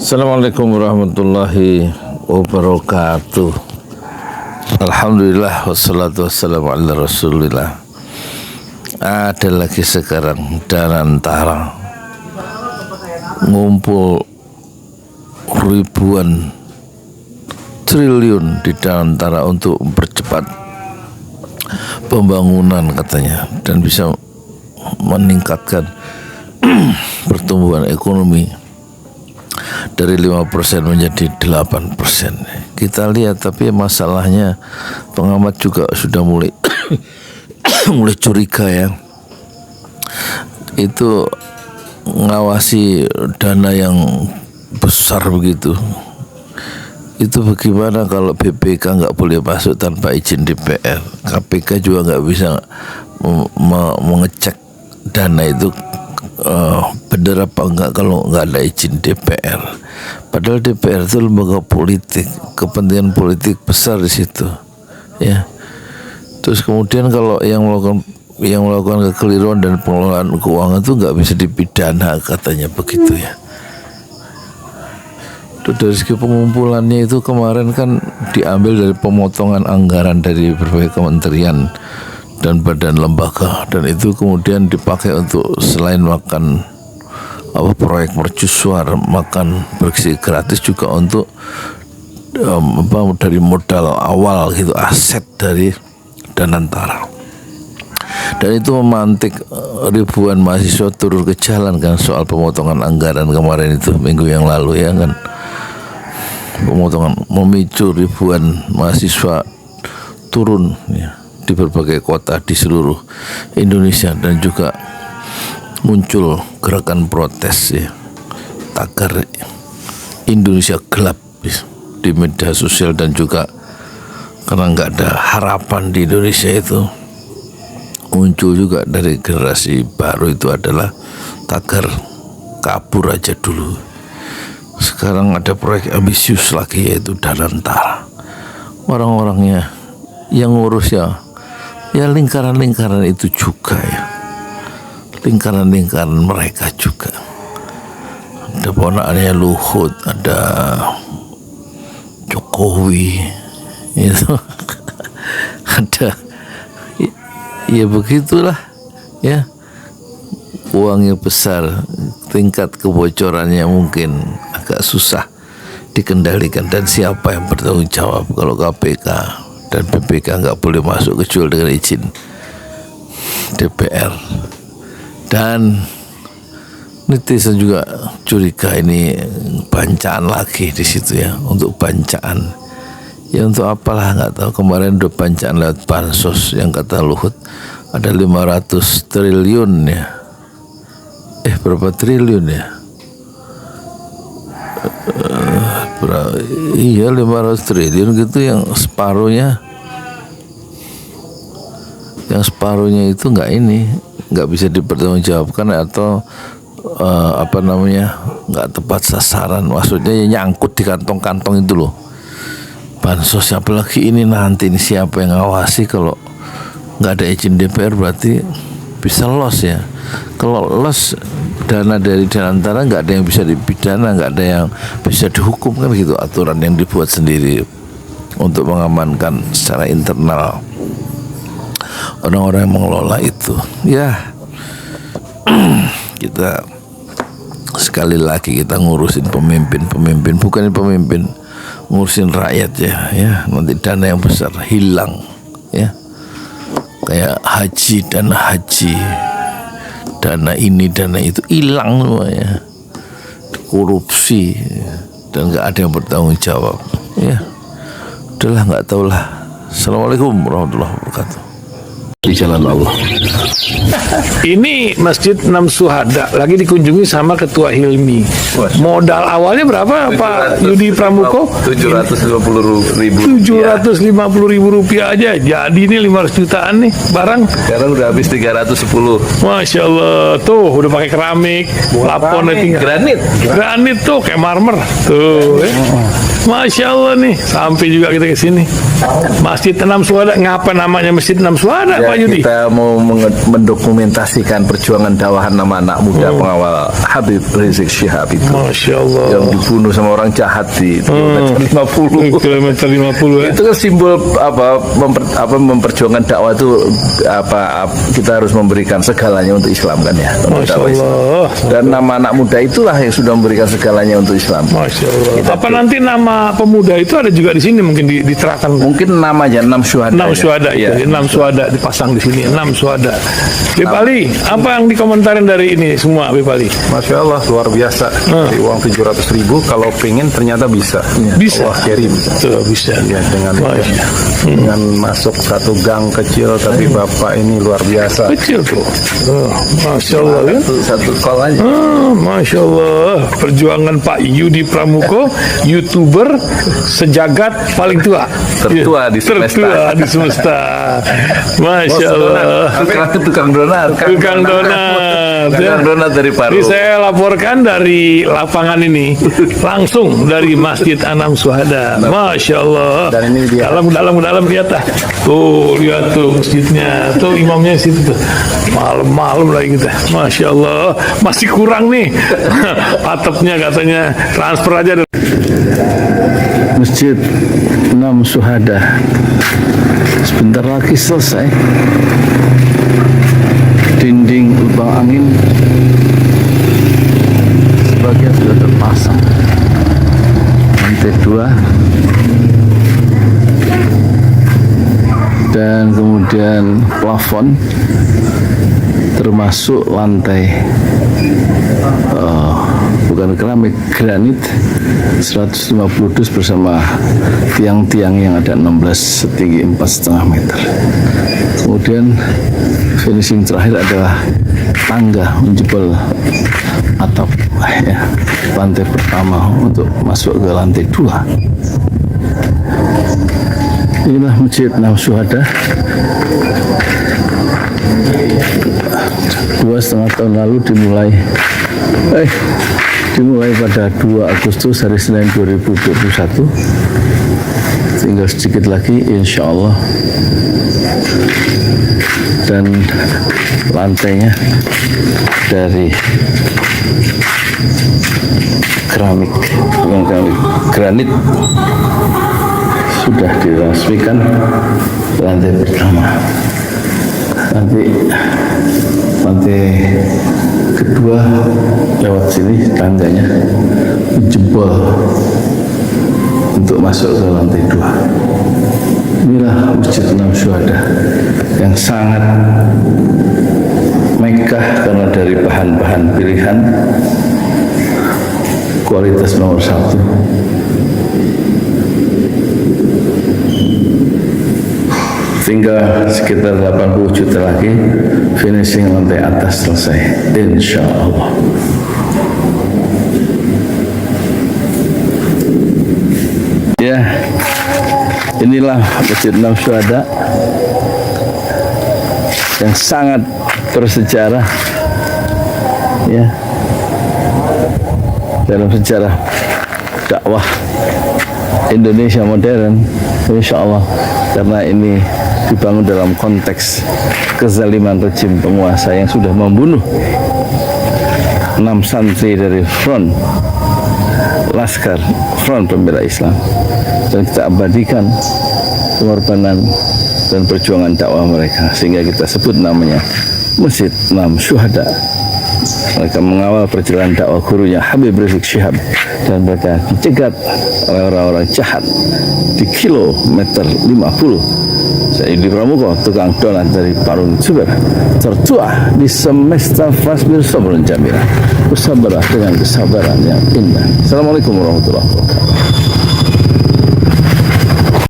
Assalamualaikum warahmatullahi wabarakatuh. Alhamdulillah wassalatu wassalamu ala rasulillah. Ada lagi sekarang Danantara ngumpul ribuan triliun di Danantara untuk mempercepat pembangunan katanya, dan bisa meningkatkan pertumbuhan ekonomi dari 5% menjadi 8%. Kita lihat, tapi masalahnya pengamat juga sudah mulai mulai curiga ya. Itu ngawasi dana yang besar begitu. Itu bagaimana kalau BPK nggak boleh masuk tanpa izin DPR? KPK juga nggak bisa mengecek dana itu benar apa enggak kalau nggak ada izin DPR. Padahal DPR itu lembaga politik, kepentingan politik besar di situ, ya. Terus kemudian kalau yang melakukan kekeliruan dan pengelolaan keuangan itu nggak bisa dipidana katanya begitu ya. Dari segi pengumpulannya itu kemarin kan diambil dari pemotongan anggaran dari berbagai kementerian dan badan lembaga, dan itu kemudian dipakai untuk selain makan proyek mercusuar, makan bergizi gratis, juga untuk dari modal awal gitu, aset dari Danantara. Dan itu memantik ribuan mahasiswa turun ke jalan kan, soal pemotongan anggaran kemarin itu minggu yang lalu ya kan. Pemotongan memicu ribuan mahasiswa turun ya di berbagai kota di seluruh Indonesia, dan juga muncul gerakan protes ya, tagar Indonesia gelap di media sosial, dan juga karena nggak ada harapan di Indonesia itu muncul juga dari generasi baru itu adalah tagar kabur aja dulu. Sekarang ada proyek ambisius lagi, yaitu Danantara. Orang-orangnya yang ngurus ya lingkaran-lingkaran itu juga ya, lingkaran-lingkaran mereka juga. Ada ponakannya Luhut, ada Jokowi itu ada ya begitulah ya, uangnya besar, tingkat kebocorannya mungkin agak susah dikendalikan, dan siapa yang bertanggung jawab kalau KPK dan BPK nggak boleh masuk kecuali dengan izin DPR. Dan netizen juga curiga ini bancaan lagi di situ ya, untuk bancaan ya, untuk apalah nggak tahu. Kemarin udah bancaan lewat bansos yang kata Luhut ada 500 triliun ya, berapa triliun ya, iya 500 triliun gitu, yang separuhnya itu nggak bisa dipertanggungjawabkan, atau nggak tepat sasaran. Maksudnya ya nyangkut di kantong-kantong itu loh bansos. Apalagi ini nanti ini siapa yang ngawasi? Kalau nggak ada izin DPR berarti bisa loss ya. Kalau loss dana dari Danantara nggak ada yang bisa dipidana, nggak ada yang bisa dihukum kan gitu, aturan yang dibuat sendiri untuk mengamankan secara internal orang-orang yang mengelola itu ya. Kita sekali lagi kita ngurusin pemimpin, bukan pemimpin, ngurusin rakyat ya. Nanti dana yang besar hilang ya, kayak dana ini dana itu hilang semua ya, korupsi, dan nggak ada yang bertanggung jawab ya. Udahlah, nggak tahu lah. Assalamualaikum warahmatullahi wabarakatuh. Di jalan Allah. Ini Masjid Enam Syuhada lagi dikunjungi sama Ketua Hilmi. Modal awalnya berapa Pak Yudi Pramuko? 750.000. 750.000 rupiah aja. Jadi ini 500 jutaan nih barang. Sekarang udah habis 310. Masya Allah, tuh udah pakai keramik, plafon tinggal. Granit tuh kayak marmer tuh. Masya Allah nih, sampai juga kita ke sini. Masjid Enam Syuhada, ngapa namanya Masjid Enam Syuhada, Ya, Pak Yudi? kita mau mendokumentasikan perjuangan dakwahan nama anak muda pengawal Habib Rizik Syihab itu Masya Allah. yang dibunuh sama orang jahat di kilometer 50. Kilometer 50 ya. Itu kan simbol memperjuangkan dakwah itu kita harus memberikan segalanya untuk Islam kan ya. Untuk Masya dakwah Islam. Allah. Dan nama anak muda itulah yang sudah memberikan segalanya untuk Islam. Masya Allah. Apa nanti nama pemuda itu ada juga di sini mungkin diterahkan? Mungkin namanya 6 syuhada. 6 syuhada ya. itu, 6 syuhada dipasang di sini, 6 syuhada. Bip Ali, apa yang dikomentarin dari ini semua, Bip Ali? Masya Allah, luar biasa. Dari uang 700.000 kalau pengen ternyata bisa. Bisa. Allah kirim. Tuh, bisa. Ya, Masya. dengan masuk satu gang kecil, tapi Bapak ini luar biasa. Kecil tuh. Masya Allah kan? Satu call aja. Masya Allah, perjuangan Pak Yudi Pramuko, YouTuber sejagat paling tua. Tertua di semesta. Tertua di semesta. Masya Allah. Tukang donat. Tukang donat. Tukang donat dari Paru. Ini saya laporkan dari lapangan ini, langsung dari Masjid Anam Syuhada. Masya Allah. Dan ini dia. Dalam lihat ah. Tuh, lihat tuh masjidnya. Tuh imamnya situ tuh. Malam-malam lagi kita. Masya Allah. Masih kurang nih. Atapnya katanya transfer aja. Masjid Enam Syuhada sebentar lagi selesai. Dinding lubang angin sebagian sudah terpasang, lantai 2 dan kemudian plafon termasuk lantai bukan keramik, granit 150 dus bersama tiang-tiang yang ada 16 setinggi 4,5 meter. Kemudian finishing terakhir adalah tangga menjebol atap ya, lantai pertama untuk masuk ke lantai 2. Inilah Masjid Enam Syuhada. 2,5 tahun lalu dimulai pada 2 Agustus hari Senin 2021. Tinggal sedikit lagi insya Allah, dan lantainya dari keramik, bukan keramik, granit sudah diresmikan lantai pertama. Nanti lantai kedua lewat sini tangganya jebol untuk masuk ke lantai 2. Inilah Masjid Enam Syuhada yang sangat megah karena dari bahan-bahan pilihan kualitas nomor 1. Tinggal sekitar 80 juta lagi finishing lantai atas selesai insya Allah. Ya, inilah Masjid Enam Syuhada yang sangat bersejarah ya dalam sejarah dakwah Indonesia modern insya Allah, karena ini dibangun dalam konteks kezaliman rejim penguasa yang sudah membunuh 6 santri dari Laskar Front Pembela Islam, dan kita abadikan pengorbanan dan perjuangan dakwah mereka sehingga kita sebut namanya Masjid Enam Syuhada. Mereka mengawal perjalanan dakwah gurunya Habib Rizik Syihab, dan mereka dicegat oleh orang-orang jahat di kilometer 50. Saya Yudi Pramuko, tukang donat dari Parung Suber, tertua di semesta Fasbir Sabrun Jamila. Bersabarlah dengan kesabaran yang indah. Assalamualaikum warahmatullahi wabarakatuh.